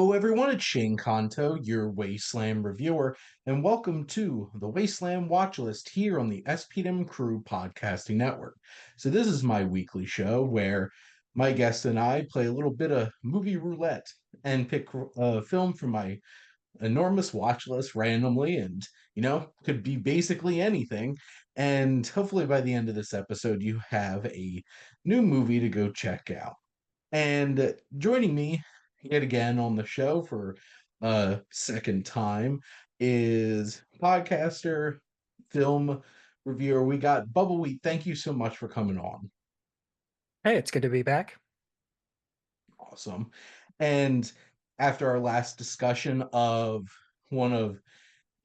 Hello, everyone. It's Shane Kanto, your Wasteland reviewer, and welcome to the Wasteland Watchlist here on the SPDM Crew Podcasting Network. So, this is my weekly show where my guest and I play a little bit of movie roulette and pick a film from my enormous watch list randomly, and could be basically anything. And hopefully, by the end of this episode, you have a new movie to go check out. And joining me yet again on the show for a second time is podcaster, film reviewer. We got Bubbawheat. Thank you so much for coming on. Hey, it's good to be back. Awesome. And after our last discussion of one of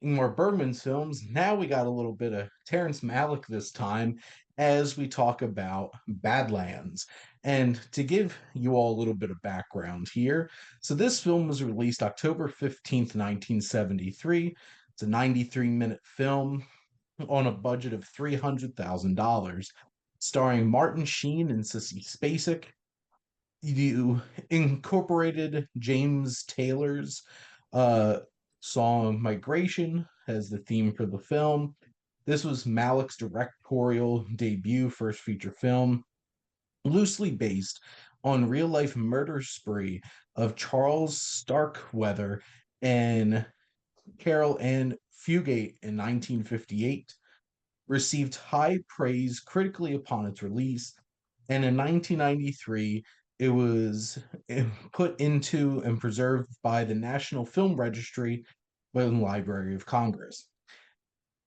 Ingmar Bergman's films, now we got a little bit of Terrence Malick this time as we talk about Badlands. And to give you all a little bit of background here, so this film was released October 15th, 1973. It's a 93-minute film on a budget of $300,000, starring Martin Sheen and Sissy Spacek. You incorporated James Taylor's uh, song Migration as the theme for the film. This was Malick's directorial debut first feature film, loosely based on real life murder spree of Charles Starkweather and Carol Ann Fugate in 1958. Received high praise critically upon its release, and in 1993 it was put into and preserved by the National Film Registry and Library of Congress.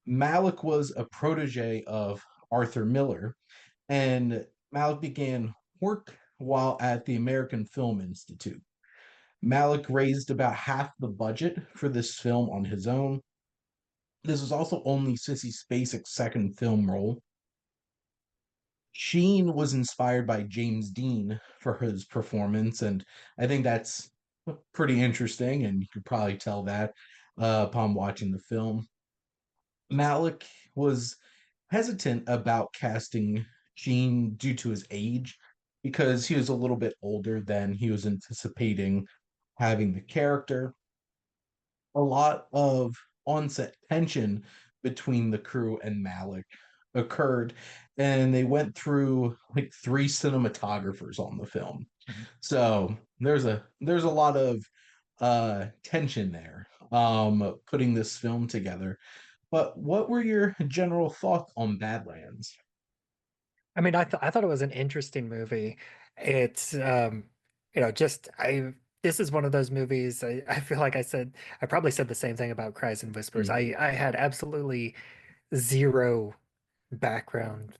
Malick was a protege of Arthur Miller, and Malick began work while at the American Film Institute. Malick raised about half the budget for this film on his own. This was also only Sissy Spacek's second film role. Sheen was inspired by James Dean for his performance, and I think that's pretty interesting, and you could probably tell that upon watching the film. Malick was hesitant about casting Sheen due to his age because he was a little bit older than he was anticipating having the character. A lot of onset tension between the crew and Malick occurred, and they went through like three cinematographers on the film. Mhm. So there's a lot of tension there putting this film together. But what were your general thoughts on Badlands? I thought it was an interesting movie. It's just I this is one of those movies I feel like I probably said the same thing about Cries and Whispers. Mm, I had absolutely zero background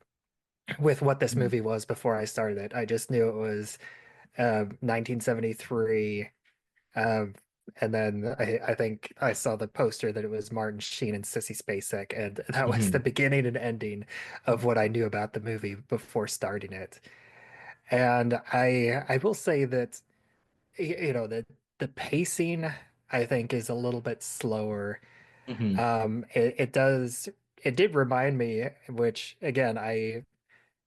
with what this mhm, movie was before I started it. I just knew it was 1973. Um, and then I think I saw the poster that it was Martin Sheen and Sissy Spacek, and that was the mhm, beginning and ending of what I knew about the movie before starting it. And I will say that the pacing I think is a little bit slower. mhm. It did remind me, which again I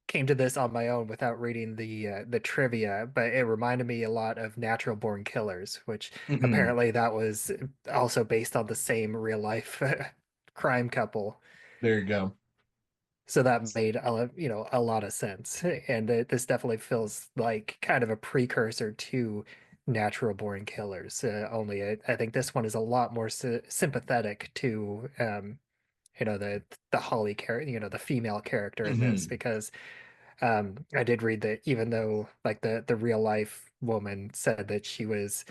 came to this on my own without reading the trivia, but it reminded me a lot of Natural Born Killers, which Mhm. apparently that was also based on the same real life crime couple. There you go. So that made a lot of sense, and this definitely feels like kind of a precursor to Natural Born Killers. Only I think this one is a lot more sympathetic to the Holly character, the female character in this Mhm. because I did read that even though like the real life woman said that she was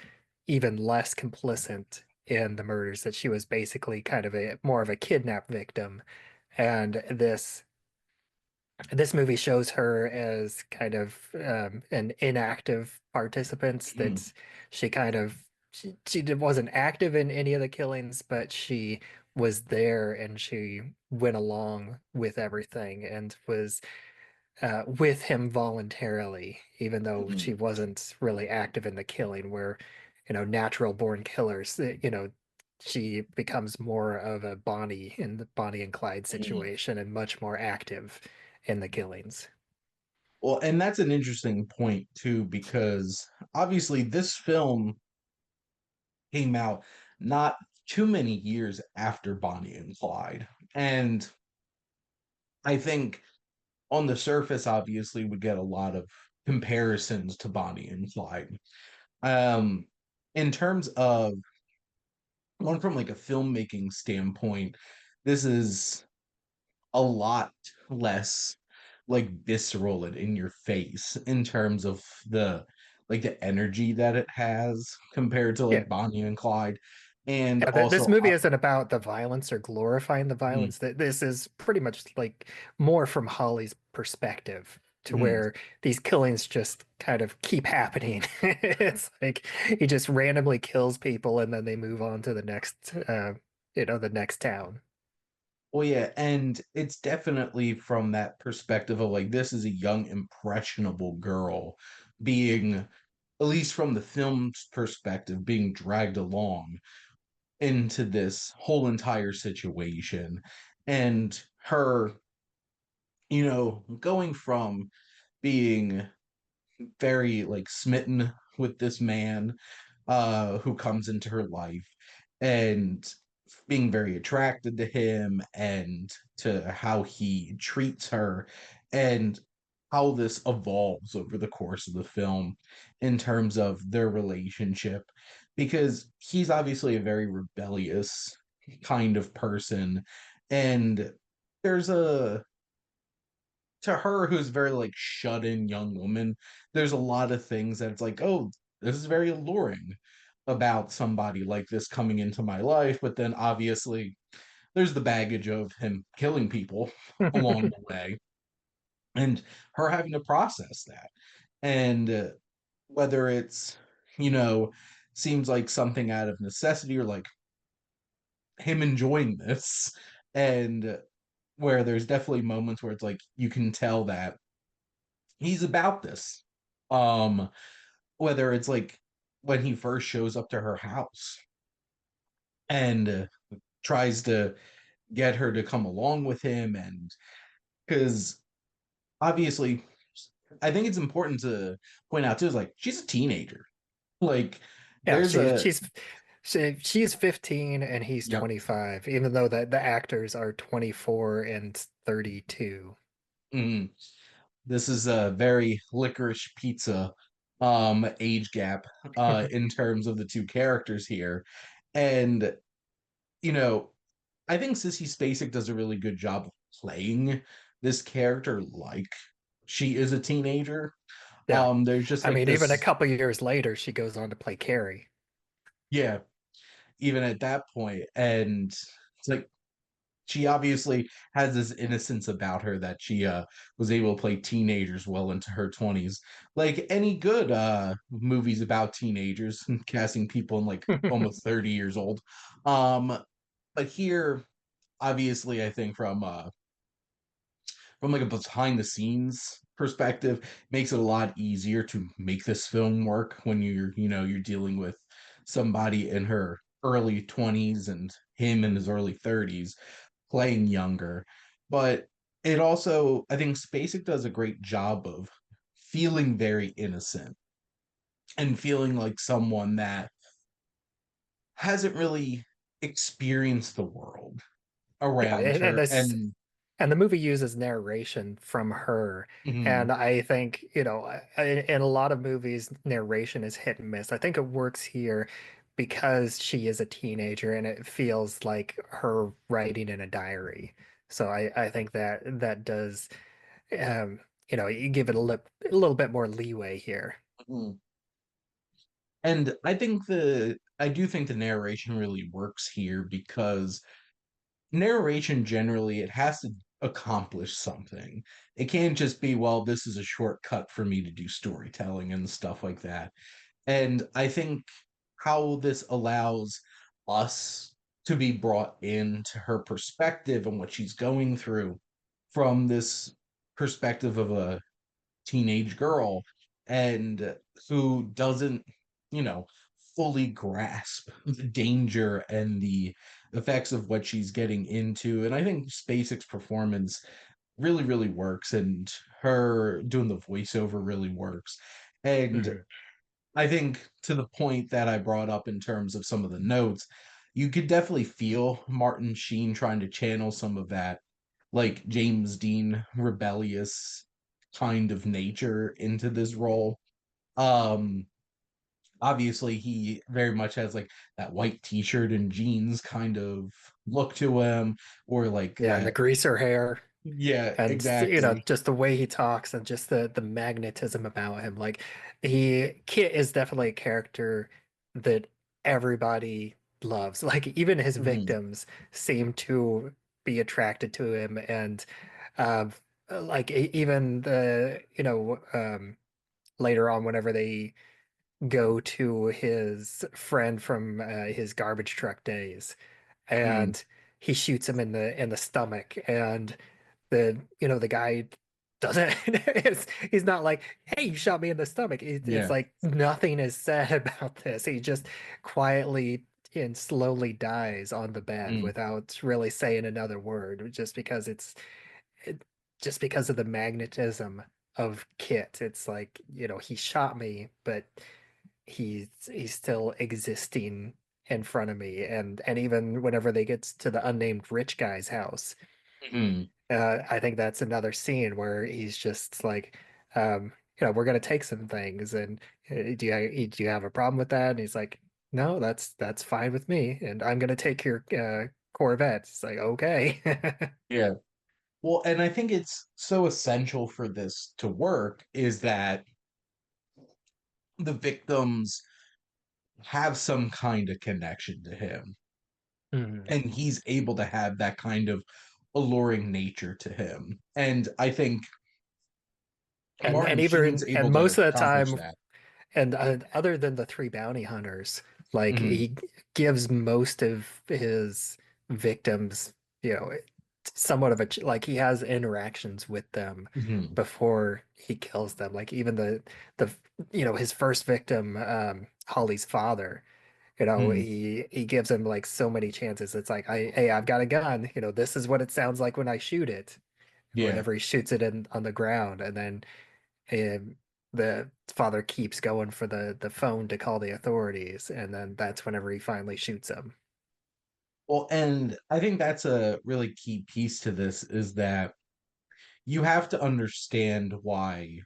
even less complicit in the murders, that she was basically kind of a more of a kidnap victim. And this movie shows her as kind of an inactive participant, Mhm. that wasn't active in any of the killings, but she was there and she went along with everything and was with him voluntarily, even though she Mhm. wasn't really active in the killing, where, natural born killers, she becomes more of a Bonnie in the Bonnie and Clyde Mhm. situation and much more active in the killings. Well, and that's an interesting point too, because obviously this film came out not too many years after Bonnie and Clyde. And I think on the surface, obviously, we get a lot of comparisons to Bonnie and Clyde. Um, in terms of one from like a filmmaking standpoint, this is a lot less like visceral and in your face in terms of the the energy that it has compared to Yeah. like Bonnie and Clyde. And Yeah, this also movie isn't about the violence or glorifying the mhm, violence. This is pretty much like more from Holly's perspective, to mhm. where these killings just kind of keep happening. It's like he just randomly kills people and then they move on to the next, the next town. Well, yeah, and it's definitely from that perspective of like this is a young, impressionable girl being, at least from the film's perspective, being dragged along into this whole entire situation. And her, going from being very like smitten with this man who comes into her life and being very attracted to him and to how he treats her and how this evolves over the course of the film in terms of their relationship because he's obviously a very rebellious kind of person and there's a to her who's very like shut in young woman, there's a lot of things that it's like, oh, this is very alluring about somebody like this coming into my life. But then obviously there's the baggage of him killing people along the way and her having to process that. And whether it's, you know, seems like something out of necessity or like him enjoying this. And where there's definitely moments where it's like you can tell that he's about this. Um, whether it's like when he first shows up to her house and tries to get her to come along with him, and because obviously, I think it's important to point out too is like she's a teenager. Like Yeah, there's a she's 15 and he's yep. 25, even though the actors are 24 and 32. Mhm. This is a very licorice pizza age gap in terms of the two characters here. And you know, I think Sissy Spacek does a really good job of playing this character like she is a teenager. Yeah. There's just I like mean, even a this, couple years later, she goes on to play Carrie. yeah, even at that point, and it's like she obviously has this innocence about her that she was able to play teenagers well into her 20s. Like any good movies about teenagers, casting people in like almost 30 years old. Um, but here, obviously, I think from like a behind the scenes perspective makes it a lot easier to make this film work when you're dealing with somebody in her early 20s and him in his early 30s playing younger. But it also, I think Spacek does a great job of feeling very innocent and feeling like someone that hasn't really experienced the world Yeah, around and her this and and the movie uses narration from her, and mhm, I think, in a lot of movies, narration is hit and miss. I think it works here because she is a teenager and it feels like her writing in a diary. So I think that does, um, you give it a little bit more leeway here. mhm. And I do think the narration really works here because narration generally it has to accomplish something. It can't just be, well, this is a shortcut for me to do storytelling and stuff like that. And I think how this allows us to be brought into her perspective and what she's going through from this perspective of a teenage girl and who doesn't, you know, fully grasp the danger and the effects of what she's getting into. And I think Spacek's performance really, really works, and her doing the voiceover really works. And Mhm. I think to the point that I brought up in terms of some of the notes, you could definitely feel Martin Sheen trying to channel some of that, like James Dean rebellious kind of nature into this role. Um, Obviously he very much has like that white t-shirt and jeans kind of look to him, or like Yeah, and the that. greaser hair. Yeah, And exactly. just the way he talks and just the magnetism about him. Like he Kit is definitely a character that everybody loves. Like even his Mhm. victims seem to be attracted to him, and um even the later on whenever they go to his friend from his garbage truck days, Mhm. and he shoots him in the stomach, and the guy doesn't he's not like, hey, you shot me in the stomach. It's Yeah. like nothing is said about this. He just quietly and slowly dies on the bed Mm. without really saying another word, it, just because of the magnetism of Kit. It's like, he shot me, but he's still existing in front of me. And even whenever they get to the unnamed rich guy's house, Mhm. I think that's another scene where he's just like, we're gonna take some things, and do you have a problem with that? And he's like, no, that's fine with me, and I'm gonna take your Corvette. It's like, okay. Yeah. Well, and I think it's so essential for this to work is that the victims have some kind of connection to him, Mhm. and he's able to have that kind of alluring nature to him. And I think And Martin Sheen's and able to most of the accomplish time, that. and other than the three bounty hunters, like Hmm. he gives most of his victims, you know, somewhat of like he has interactions with them Hmm. before he kills them. Like even the his first victim, Holly's father. Hmm. He gives him like so many chances. It's like, hey, I've got a gun. This is what it sounds like when I shoot it. Yeah. Whenever he shoots it in on the ground, and then and the father keeps going for the phone to call the authorities, and then that's whenever he finally shoots him. Well, and I think that's a really key piece to this is that you have to understand why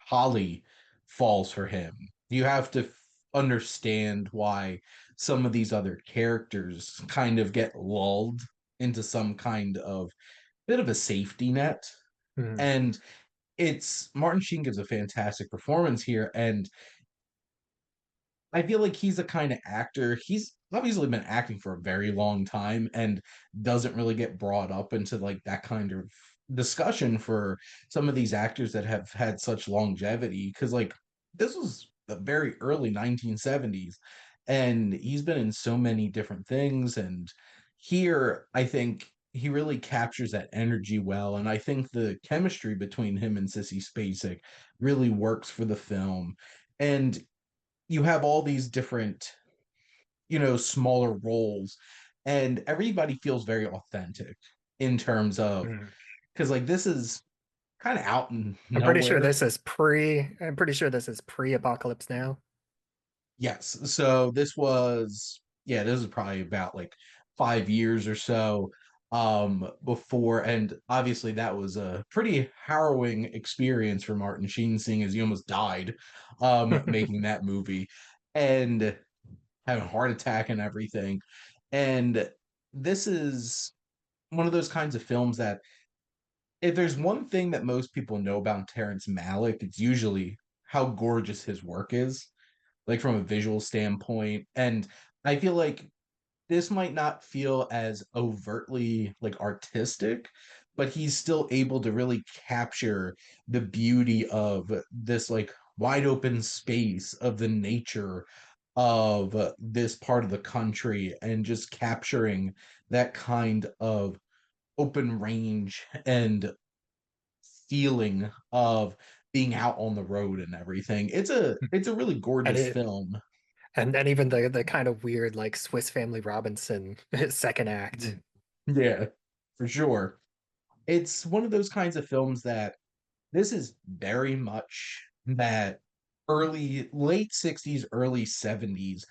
Holly falls for him. You have to understand why some of these other characters kind of get lulled into some kind of bit of a safety net. Mhm. And it's Martin Sheen gives a fantastic performance here. And I feel like he's a kind of actor. He's obviously been acting for a very long time and doesn't really get brought up into like that kind of discussion for some of these actors that have had such longevity. Because like this was the very early 1970s, and he's been in so many different things. And here, I think he really captures that energy well. And I think the chemistry between him and Sissy Spacek really works for the film. And you have all these different, smaller roles, and everybody feels very authentic in terms of Mhm. because like this is kind of out in I'm pretty sure nowhere. this is pre-apocalypse now. Yes. So this is probably about like 5 years or so before, and obviously that was a pretty harrowing experience for Martin Sheen, seeing as he almost died making that movie. And having a heart attack and everything. And this is one of those kinds of films that if there's one thing that most people know about Terrence Malick, it's usually how gorgeous his work is, like from a visual standpoint. And I feel like this might not feel as overtly like artistic, but he's still able to really capture the beauty of this like wide open space of the nature of this part of the country and just capturing that kind of open range and feeling of being out on the road and everything. It's a really and gorgeous it film. and then even the kind of weird like Swiss Family Robinson second act. Mhm. Yeah, for sure. It's one of those kinds of films that this is very much that late 60s, early 70s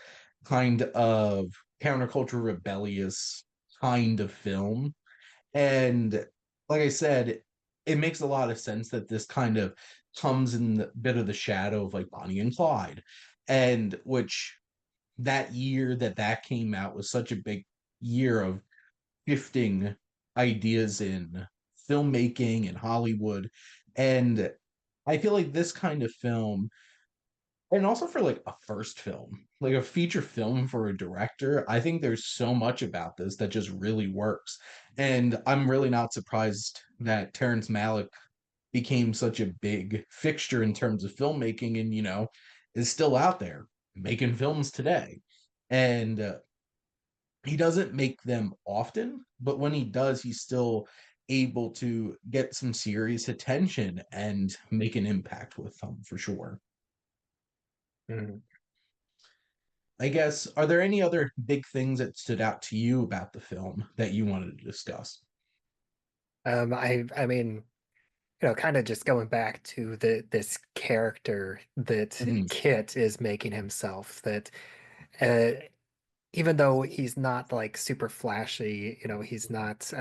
kind of counterculture rebellious kind of film. And like I said, it makes a lot of sense that this kind of comes in the bit of the shadow of like Bonnie and Clyde, and which that year that came out was such a big year of shifting ideas in filmmaking and Hollywood. And I feel like this kind of film, and also for like a first film, like a feature film for a director, I think there's so much about this that just really works. And I'm really not surprised that Terrence Malick became such a big fixture in terms of filmmaking and, is still out there making films today. And he doesn't make them often, but when he does, he's still able to get some serious attention and make an impact with them for sure. Mhm. I guess, are there any other big things that stood out to you about the film that you wanted to discuss? I mean, kind of just going back to this character that Mhm, Kit is making himself, that uh, even though he's not like super flashy, he's not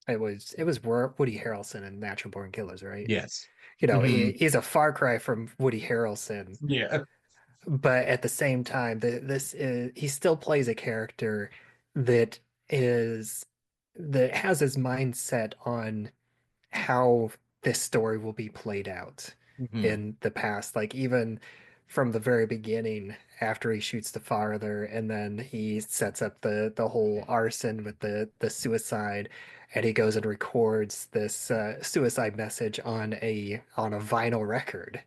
it was Woody Harrelson in Natural Born Killers, right? yes. He Mhm, he's a far cry from Woody Harrelson, yeah. but at the same time, this is he still plays a character that is that has his mindset on how this story will be played out Mhm, in the past. Like even from the very beginning, after he shoots the father, and then he sets up the whole arson with the suicide, and he goes and records this suicide message on a vinyl record.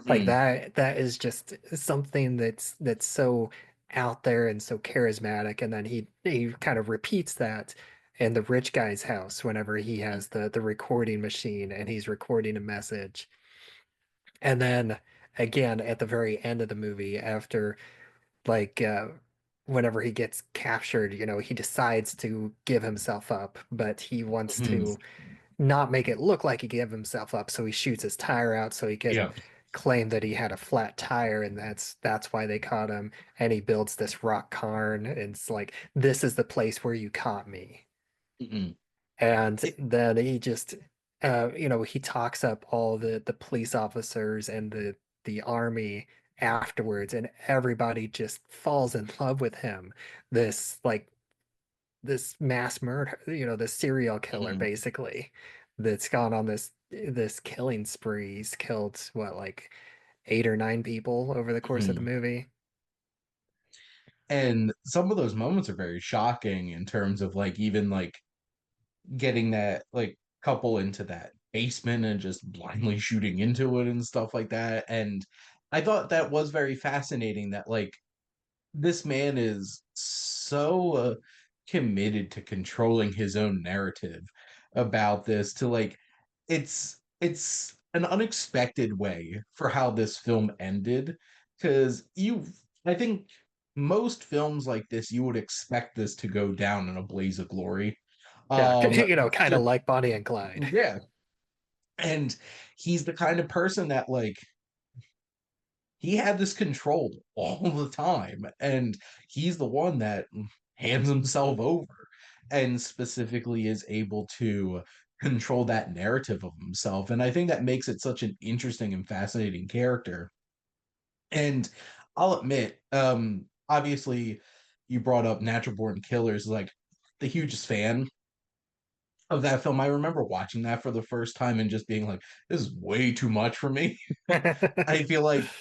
Like mhm, that is just something that's so out there and so charismatic. And then he kind of repeats that in the rich guy's house whenever he has the recording machine and he's recording a message. And then again at the very end of the movie, after like whenever he gets captured, he decides to give himself up, but he wants mhm. to not make it look like he gave himself up, so he shoots his tire out so he can Yeah. claim that he had a flat tire, and that's why they caught him. And he builds this rock cairn, and it's like, this is the place where you caught me. Mhm. And It, then he just he talks up all the police officers and the army afterwards, and everybody just falls in love with him. This like this mass murder, this serial killer mhm, basically that's gone on this killing spree. He's killed what, like 8 or 9 people over the course of the mhm. movie. And some of those moments are very shocking in terms of like even like getting that like couple into that basement and just blindly shooting into it and stuff like that. And I thought that was very fascinating that like this man is so committed to controlling his own narrative about this to like it's an unexpected way for how this film ended because I think most films like this you would expect this to go down in a blaze of glory. Yeah, um kind of like Bonnie and Clyde. yeah, and he's the kind of person that like he had this controlled all the time and he's the one that hands himself over and specifically is able to control that narrative of himself, and I think that makes it such an interesting and fascinating character. And I'll admit, obviously you brought up Natural Born Killers, like the hugest fan of that film. I remember watching that for the first time and just being like, this is way too much for me. I feel like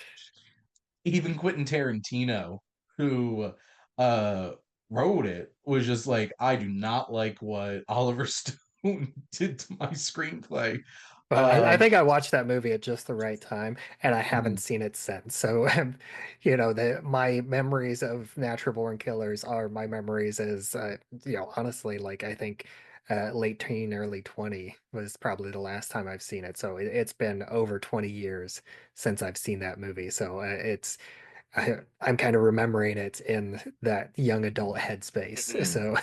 even Quentin Tarantino, who uh wrote it, was just like, I do not like what Oliver Stone did to my screenplay. But I Um, think I watched that movie at just the right time, and I haven't mhm, seen it since. So, my memories of Natural Born Killers are my memories as, honestly, like I think late teen, early 20 was probably the last time I've seen it. So it's been over 20 years since I've seen that movie. So I'm kind of remembering it in that young adult headspace. mhm. So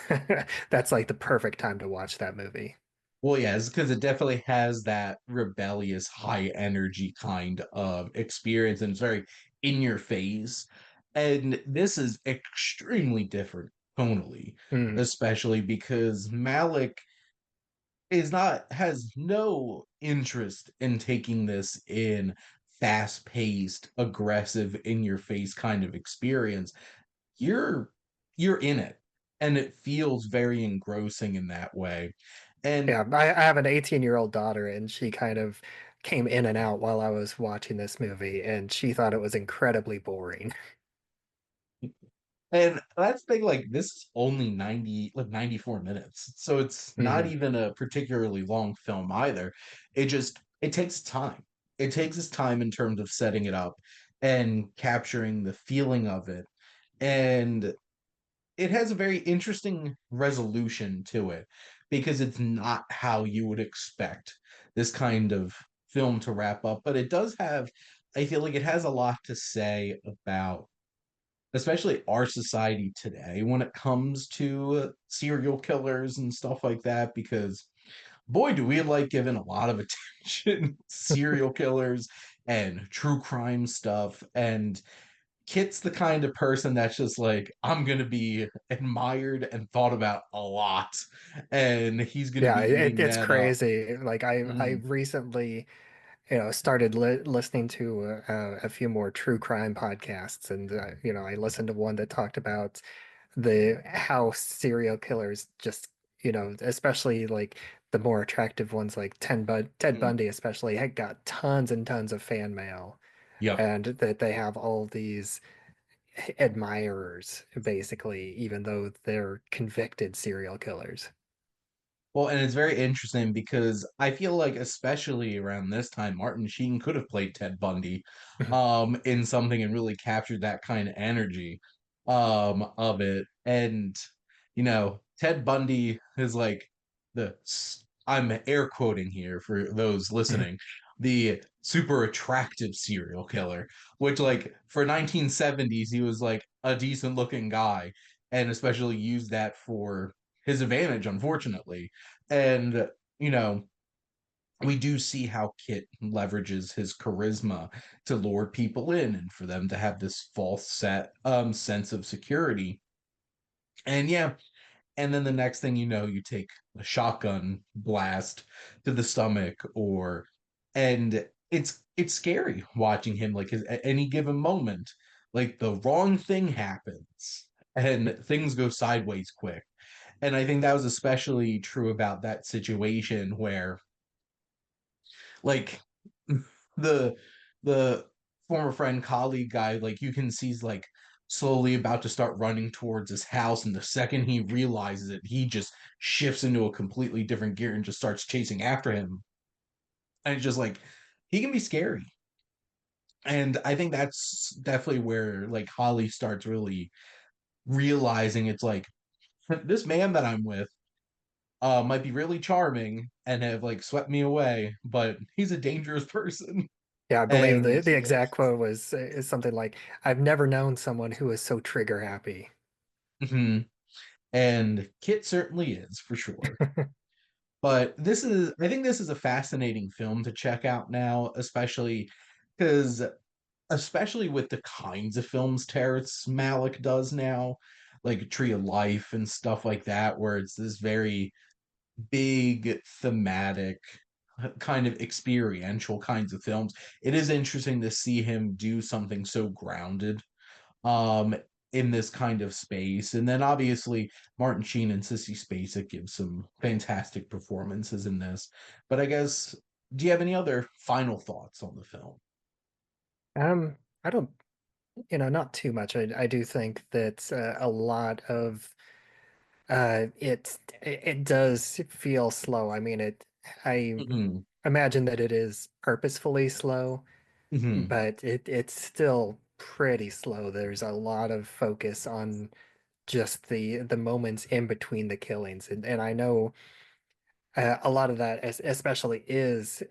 that's like the perfect time to watch that movie. Well, yeah, it's because it definitely has that rebellious, high energy kind of experience, and it's very in your face. And this is extremely different tonally, Mm. especially because Malik is not has no interest in taking this in fast-paced, aggressive, in your face kind of experience. You're you're in it, and it feels very engrossing in that way. And Yeah, I have an 18-year-old daughter, and she kind of came in and out while I was watching this movie, and she thought it was incredibly boring. And that's the thing, like this is only 90, like 94 minutes. So it's not Hmm. even a particularly long film either. It takes time. It takes its time in terms of setting it up and capturing the feeling of it. And it has a very interesting resolution to it because it's not how you would expect this kind of film to wrap up, but it does have, I feel like it has a lot to say about especially our society today when it comes to serial killers and stuff like that, because boy do we like giving a lot of attention to serial killers and true crime stuff. And Kit's the kind of person that's just like, I'm gonna be admired and thought about a lot, and he's gonna Yeah, be eating it's that up. crazy. Like I Mhm. recently, started listening to a few more true crime podcasts, and I listened to one that talked about the how serial killers just, especially like the more attractive ones like Ted Mhm. Bundy especially had got tons and tons of fan mail, Yep. and that they have all these admirers basically, even though they're convicted serial killers. Well, and it's very interesting because I feel like, especially around this time, Martin Sheen could have played Ted Bundy, in something and really captured that kind of energy, of it. And Ted Bundy is like I'm air quoting here for those listening, the super attractive serial killer, which like for 1970s he was like a decent looking guy, and especially used that for his advantage, unfortunately. And, you know, we do see how Kit leverages his charisma to lure people in and for them to have this false sense of security. And yeah, and then the next thing you know, you take a shotgun blast to the stomach, or and it's scary watching him, like at any given moment, like the wrong thing happens and things go sideways quick. And I think that was especially true about that situation where, like, the the former friend colleague guy, like you can see he's like slowly about to start running towards his house, and the second he realizes it, he just shifts into a completely different gear and just starts chasing after him. And it's just like he can be scary. And I think that's definitely where like Holly starts really realizing it's like this man that I'm with might be really charming and have like swept me away, but he's a dangerous person. Yeah, I believe And the exact quote was is something like, "I've never known someone who is so trigger happy." mhm, and Kit certainly is for sure. But I think this is a fascinating film to check out now, because especially with the kinds of films Terrence Malick does now, like Tree of Life and stuff like that, where it's this very big thematic kind of experiential kinds of films. It is interesting to see him do something so grounded um in this kind of space. And then obviously Martin Sheen and Sissy Spacek give some fantastic performances in this. But I guess, do you have any other final thoughts on the film? I don't, not too much. I do think that a lot of it does feel slow. I mean, I Hmm. imagine that it is purposefully slow, Hmm. but it's still pretty slow. There's a lot of focus on just the moments in between the killings, and I know a lot of that especially is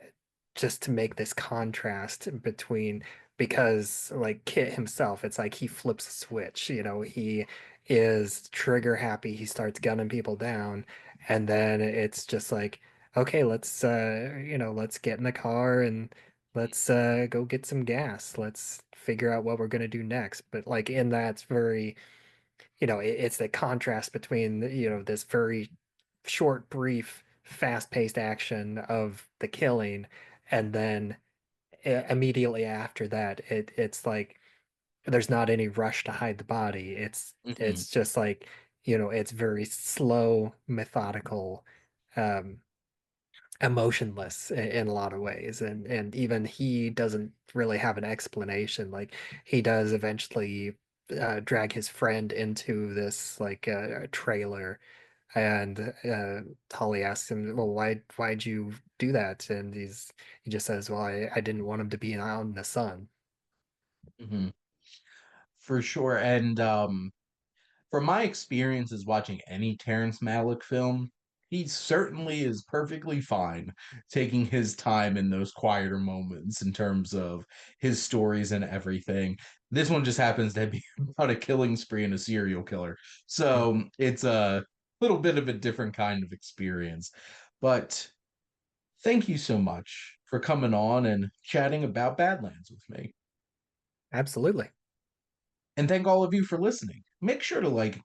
just to make this contrast between, because like Kit himself, it's like he flips a switch, he is trigger happy, he starts gunning people down, and then it's just like, okay, let's let's get in the car and let's go get some gas. Let's figure out what we're gonna do next. But like in that's very, it's the contrast between this very short, brief, fast-paced action of the killing, and then immediately after that, it's like there's not any rush to hide the body. Hmm. It's just like, it's very slow, methodical, um, emotionless in a lot of ways, and even he doesn't really have an explanation. Like he does eventually drag his friend into this like trailer, and Holly asks him, well, why'd you do that? And he just says, well, I didn't want him to be out in the sun. Hmm. For sure. And from my experiences watching any Terrence Malick film, he certainly is perfectly fine taking his time in those quieter moments in terms of his stories and everything. This one just happens to be about a killing spree and a serial killer. So it's a little bit of a different kind of experience. But thank you so much for coming on and chatting about Badlands with me. Absolutely. And thank all of you for listening. Make sure to like,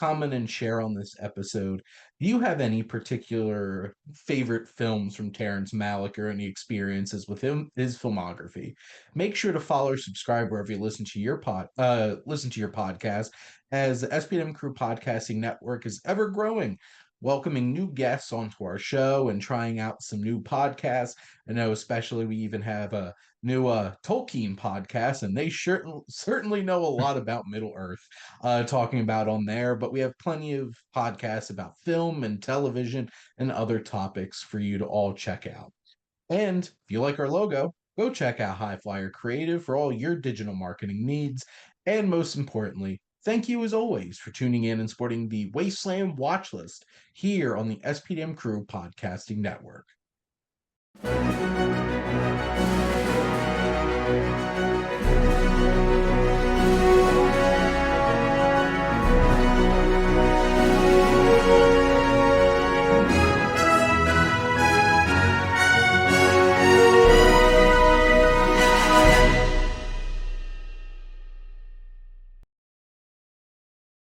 comment, and share on this episode. Do you have any particular favorite films from Terrence Malick or any experiences with him, his filmography? Make sure to follow or subscribe wherever you listen to your podcast, as the SPM Crew Podcasting Network is ever growing, welcoming new guests onto our show and trying out some new podcasts. I know, especially we even have a new Tolkien podcast, and they certainly know a lot about Middle Earth, talking about on there. But we have plenty of podcasts about film and television and other topics for you to all check out. And if you like our logo, go check out High Flyer Creative for all your digital marketing needs. And most importantly, thank you as always for tuning in and supporting the Wasteland Watchlist here on the SPDM Crew Podcasting Network.